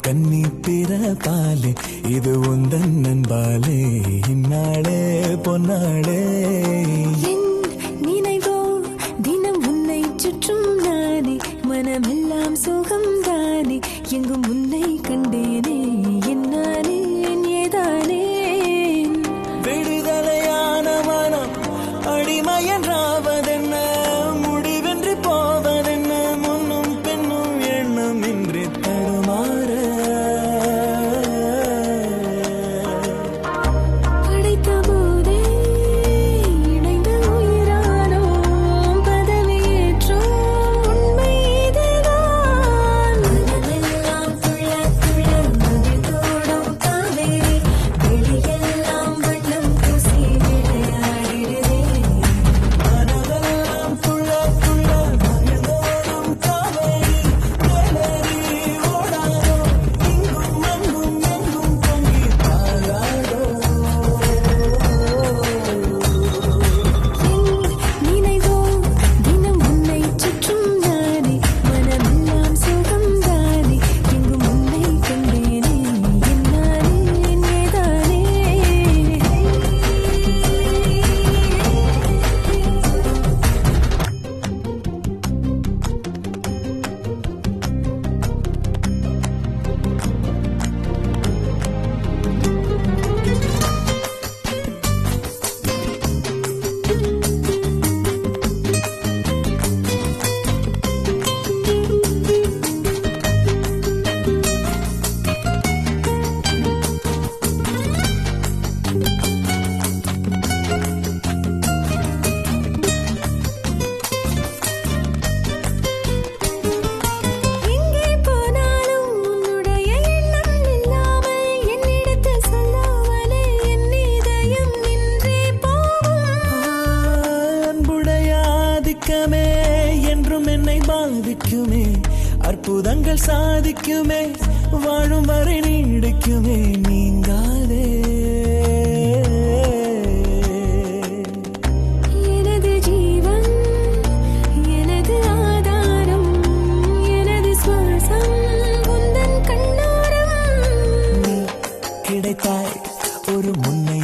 கன்னி பிறப்பாலே இது உந்தன் நண்பாலே இந்நாளே பொன்னாளே நினைவோ தினம் உன்னை சுற்றும் நானே மனமெல்லாம் சுகம் தானே எங்கும் உன்னை கண்டேனே என்னானே ஏதானே விடுதலையான மனம் அடிமை என்றாவதென்ன முடிவென்று போவதென்ன முன்னும் பெண்ணும் எண்ணம் இன்றி தடுமாற படைத்த போதே இணைந்த உயிரானோம் பதவியேற்றோம் உண்மை இதுதான் மனமெல்லாம் துள்ள துள்ள மகிழ்ந்தோடும் காவேரி வெளியெல்லாம் வண்ணம் பூசி விளையாடிடுதே மனதெல்லாம் துள்ள துள்ள மகிழ்ந்தோடும் காவேரி தேனறி ஓடாதோ இங்கும் அங்கும் எங்கும் பொங்கி பாயாதோ நினைவோ தினம் உன்னை சுற்றும் நானே மனமெல்லாம் சுகம் தானே எங்கும் உன்னை கண்டேனே என்னானே ஏதானே எங்கே போனாலும் உன்னுடைய எண்ணம் இல்லாமல் என்னிடத்தில் சொல்லாமலே என் இதயம் நின்றே போகும் அன்புடைய ஆதிக்கமே என்றும் என்னை பாதிக்குமே அற்புதங்கள் சாதிக்குமே வாழும் வரை நீடிக்குமே நீங்காதே எனது ஜீவன் எனது ஆதாரம் எனது சுவாசம் உந்தன் கண்ணோரம் நீ கிடைத்தாய் ஒரு முன்னை